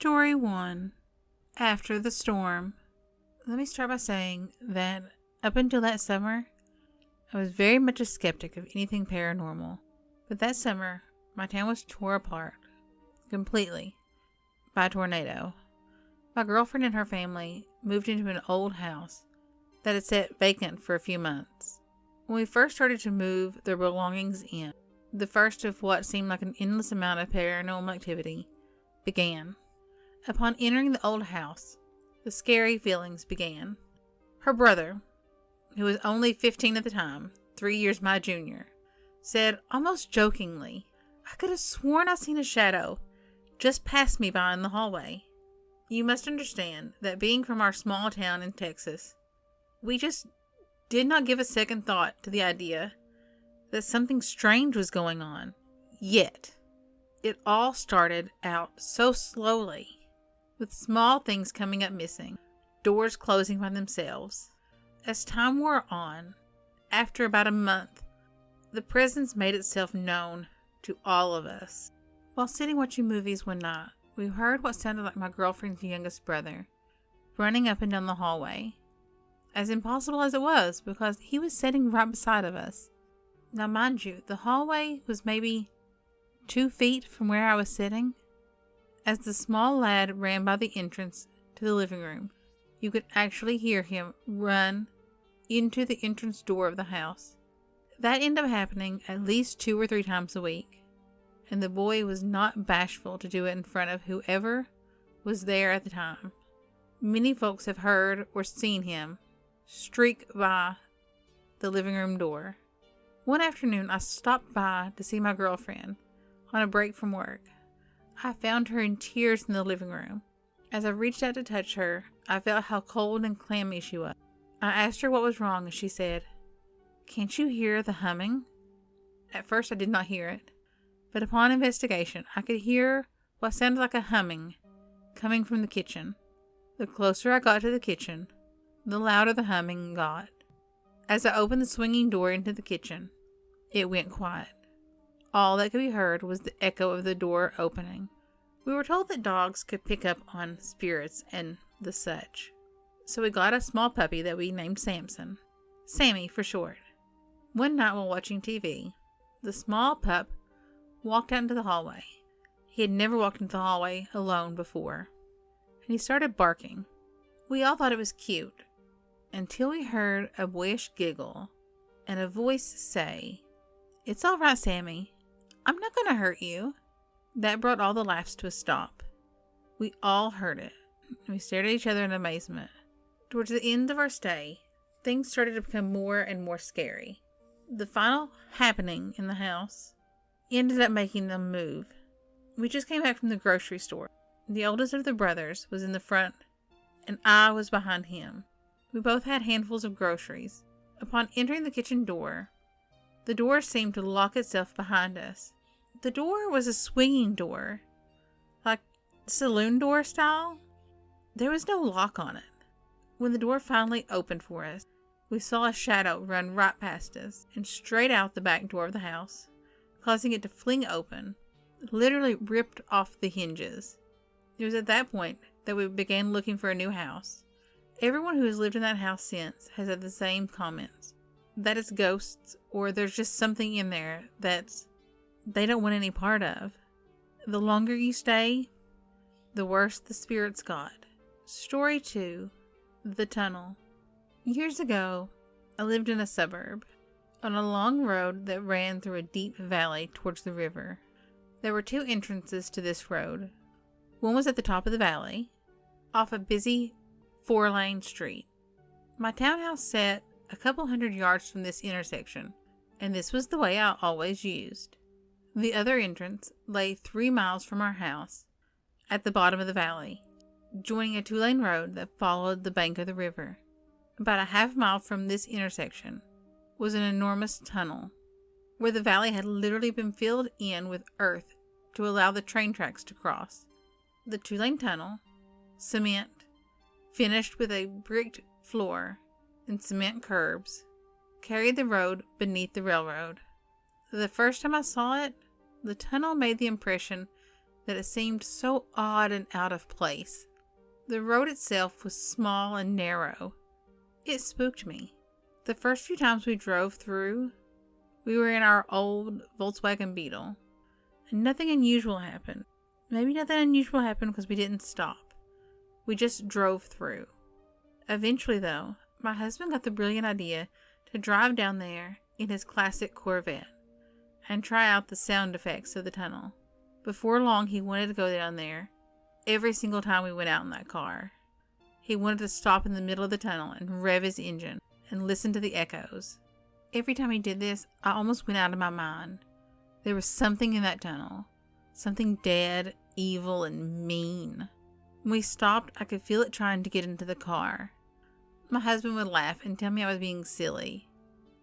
Story 1. After the Storm. Let me start by saying that up until that summer, I was very much a skeptic of anything paranormal. But that summer, my town was torn apart completely by a tornado. My girlfriend and her family moved into an old house that had sat vacant for a few months. When we first started to move their belongings in, the first of what seemed like an endless amount of paranormal activity began. Upon entering the old house, the scary feelings began. Her brother, who was only 15 at the time, 3 years my junior, said almost jokingly, "I could have sworn I seen a shadow just pass me by in the hallway." You must understand that being from our small town in Texas, we just did not give a second thought to the idea that something strange was going on. Yet, it all started out so slowly, with small things coming up missing, doors closing by themselves. As time wore on, after about a month, the presence made itself known to all of us. While sitting watching movies one night, we heard what sounded like my girlfriend's youngest brother running up and down the hallway. As impossible as it was, because he was sitting right beside of us. Now mind you, the hallway was maybe 2 feet from where I was sitting. As the small lad ran by the entrance to the living room, you could actually hear him run into the entrance door of the house. That ended up happening at least 2 or 3 times a week, and the boy was not bashful to do it in front of whoever was there at the time. Many folks have heard or seen him streak by the living room door. One afternoon, I stopped by to see my girlfriend on a break from work. I found her in tears in the living room. As I reached out to touch her, I felt how cold and clammy she was. I asked her what was wrong, and she said, "Can't you hear the humming?" At first I did not hear it, but upon investigation I could hear what sounded like a humming coming from the kitchen. The closer I got to the kitchen, the louder the humming got. As I opened the swinging door into the kitchen, it went quiet. All that could be heard was the echo of the door opening. We were told that dogs could pick up on spirits and the such, so we got a small puppy that we named Samson. Sammy for short. One night while watching TV, the small pup walked out into the hallway. He had never walked into the hallway alone before, and he started barking. We all thought it was cute, until we heard a boyish giggle and a voice say, "It's all right, Sammy. I'm not going to hurt you." That brought all the laughs to a stop. We all heard it. We stared at each other in amazement. Towards the end of our stay, things started to become more and more scary. The final happening in the house ended up making them move. We just came back from the grocery store. The oldest of the brothers was in the front, and I was behind him. We both had handfuls of groceries. Upon entering the kitchen door, the door seemed to lock itself behind us. The door was a swinging door, like saloon door style. There was no lock on it. When the door finally opened for us, we saw a shadow run right past us and straight out the back door of the house, causing it to fling open, literally ripped off the hinges. It was at that point that we began looking for a new house. Everyone who has lived in that house since has had the same comments. That it's ghosts, or there's just something in there that they don't want any part of. The longer you stay, the worse the spirits got. Story 2. The Tunnel. Years ago, I lived in a suburb, on a long road that ran through a deep valley towards the river. There were 2 entrances to this road. One was at the top of the valley, off a busy 4-lane street. My townhouse sat a couple hundred yards from this intersection, and this was the way I always used. The other entrance lay 3 miles from our house, at the bottom of the valley, joining a 2-lane road that followed the bank of the river. About a half mile from this intersection was an enormous tunnel, where the valley had literally been filled in with earth to allow the train tracks to cross. The 2-lane tunnel, cement, finished with a bricked floor and cement curbs, carried the road beneath the railroad. The first time I saw it, the tunnel made the impression that it seemed so odd and out of place. The road itself was small and narrow. It spooked me. The first few times we drove through, we were in our old Volkswagen Beetle, and nothing unusual happened. Maybe nothing unusual happened because we didn't stop. We just drove through. Eventually, though, my husband got the brilliant idea to drive down there in his classic Corvette and try out the sound effects of the tunnel. Before long, he wanted to go down there every single time we went out in that car. He wanted to stop in the middle of the tunnel and rev his engine and listen to the echoes. Every time he did this, I almost went out of my mind. There was something in that tunnel. Something dead, evil, and mean. When we stopped, I could feel it trying to get into the car. My husband would laugh and tell me I was being silly.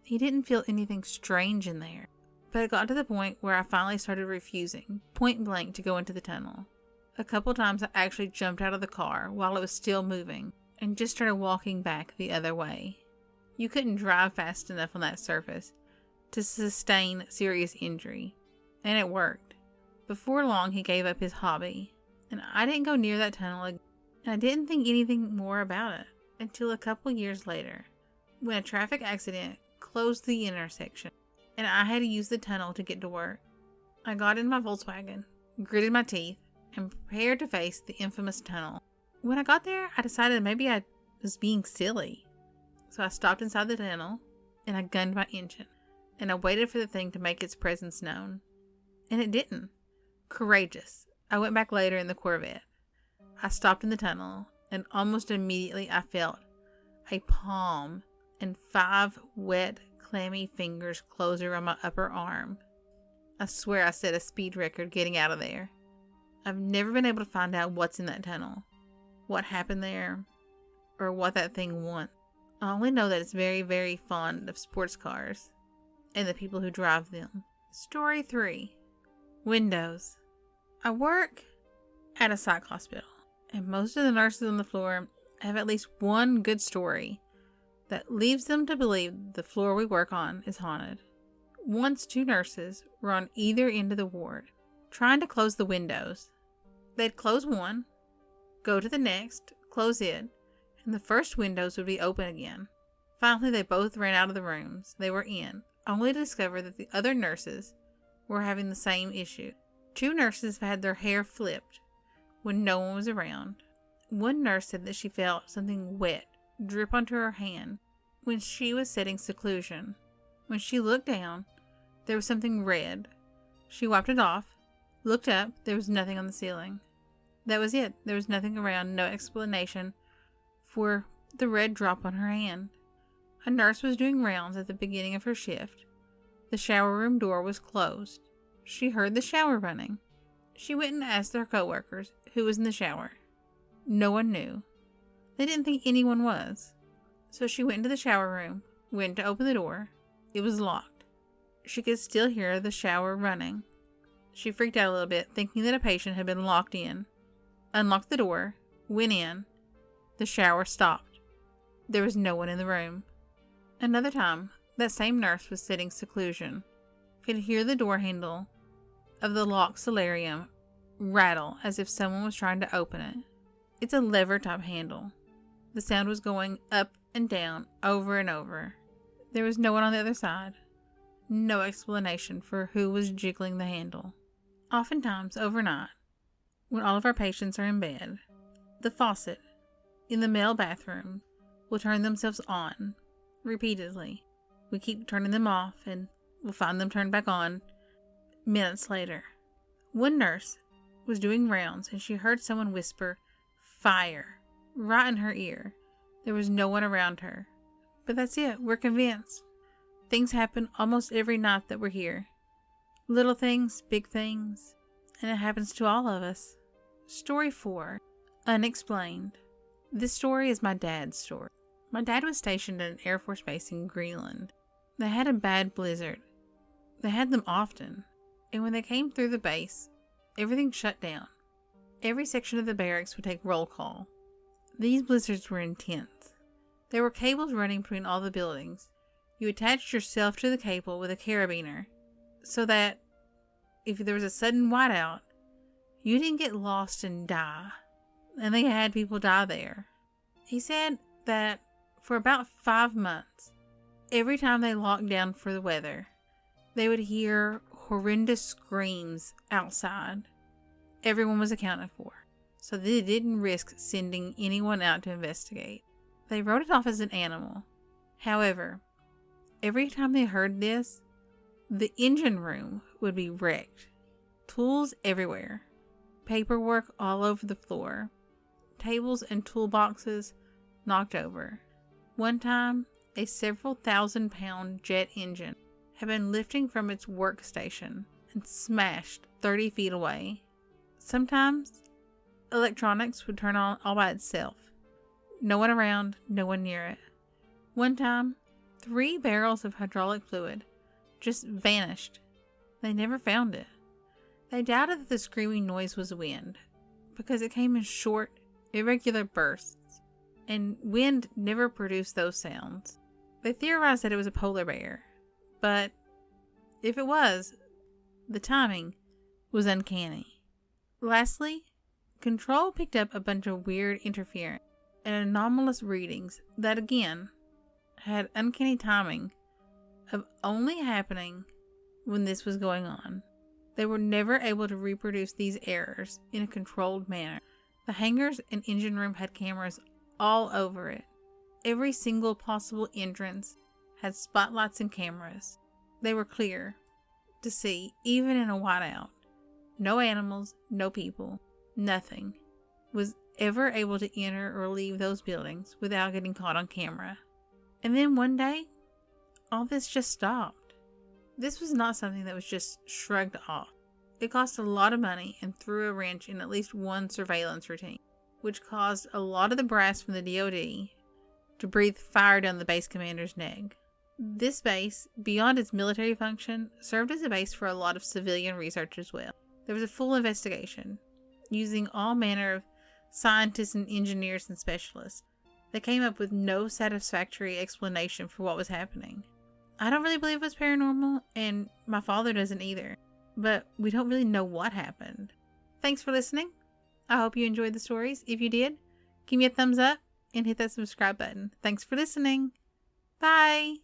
He didn't feel anything strange in there. But it got to the point where I finally started refusing, point blank, to go into the tunnel. A couple times I actually jumped out of the car while it was still moving and just started walking back the other way. You couldn't drive fast enough on that surface to sustain serious injury, and it worked. Before long, he gave up his hobby, and I didn't go near that tunnel again, and I didn't think anything more about it until a couple years later, when a traffic accident closed the intersection, and I had to use the tunnel to get to work. I got in my Volkswagen, gritted my teeth, and prepared to face the infamous tunnel. When I got there, I decided maybe I was being silly. So I stopped inside the tunnel, and I gunned my engine, and I waited for the thing to make its presence known. And it didn't. Courageous, I went back later in the Corvette. I stopped in the tunnel, and almost immediately I felt a palm and 5 wet, clammy fingers close around my upper arm. I swear I set a speed record getting out of there. I've never been able to find out what's in that tunnel, what happened there, or what that thing wants. I only know that it's very, very fond of sports cars and the people who drive them. Story 3. Windows. I work at a psych hospital, and most of the nurses on the floor have at least one good story that leads them to believe the floor we work on is haunted. Once 2 nurses were on either end of the ward, trying to close the windows. They'd close one, go to the next, close it, and the first windows would be open again. Finally, they both ran out of the rooms they were in, only to discover that the other nurses were having the same issue. 2 nurses had their hair flipped when no one was around. One nurse said that she felt something wet drip onto her hand when she was setting seclusion. When she looked down, there was something red. She wiped it off, looked up, there was nothing on the ceiling. That was it. There was nothing around, no explanation for the red drop on her hand. A nurse was doing rounds at the beginning of her shift. The shower room door was closed. She heard the shower running. She went and asked her coworkers who was in the shower. No one knew. They didn't think anyone was. So she went into the shower room, went to open the door. It was locked. She could still hear the shower running. She freaked out a little bit, thinking that a patient had been locked in. Unlocked the door, went in. The shower stopped. There was no one in the room. Another time, that same nurse was setting seclusion. Could hear the door handle of the locked solarium rattle as if someone was trying to open it. It's a lever type handle. The sound was going up and down over and over. There was no one on the other side. No explanation for who was jiggling the handle. Oftentimes, overnight, when all of our patients are in bed, the faucet in the male bathroom will turn themselves on repeatedly. We keep turning them off and we'll find them turned back on minutes later. One nurse was doing rounds and she heard someone whisper, "Fire," right in her ear. There was no one around her. But that's it. We're convinced. Things happen almost every night that we're here. Little things, big things, and it happens to all of us. Story 4. Unexplained. This story is my dad's story. My dad was stationed at an Air Force base in Greenland. They had a bad blizzard. They had them often. And when they came through the base, everything shut down. Every section of the barracks would take roll call. These blizzards were intense. There were cables running between all the buildings. You attached yourself to the cable with a carabiner so that if there was a sudden whiteout, You didn't get lost and die. And they had people die there. He said that for about 5 months, every time they locked down for the weather, they would hear horrendous screams outside. Everyone was accounted for, so they didn't risk sending anyone out to investigate. They wrote it off as an animal. However, every time they heard this, the engine room would be wrecked. Tools everywhere. Paperwork all over the floor. Tables and toolboxes knocked over. One time, a several thousand-pound jet engine had been lifting from its workstation and smashed 30 feet away. Sometimes, electronics would turn on all by itself. No one around, no one near it. One time, 3 barrels of hydraulic fluid just vanished. They never found it. They doubted that the screaming noise was wind, because it came in short, irregular bursts, and wind never produced those sounds. They theorized that it was a polar bear, but if it was, the timing was uncanny. Lastly, Control picked up a bunch of weird interference and anomalous readings that again had uncanny timing of only happening when this was going on. They were never able to reproduce these errors in a controlled manner. The hangars and engine room had cameras all over it. Every single possible entrance had spotlights and cameras. They were clear to see, even in a whiteout. No animals, no people, nothing was ever able to enter or leave those buildings without getting caught on camera. And then one day, all this just stopped. This was not something that was just shrugged off. It cost a lot of money and threw a wrench in at least one surveillance routine, which caused a lot of the brass from the DoD to breathe fire down the base commander's neck. This base, beyond its military function, served as a base for a lot of civilian research as well. There was a full investigation, using all manner of scientists and engineers and specialists. They came up with no satisfactory explanation for what was happening. I don't really believe it was paranormal, and my father doesn't either, but we don't really know what happened. Thanks for listening. I hope you enjoyed the stories. If you did, give me a thumbs up and hit that subscribe button. Thanks for listening. Bye.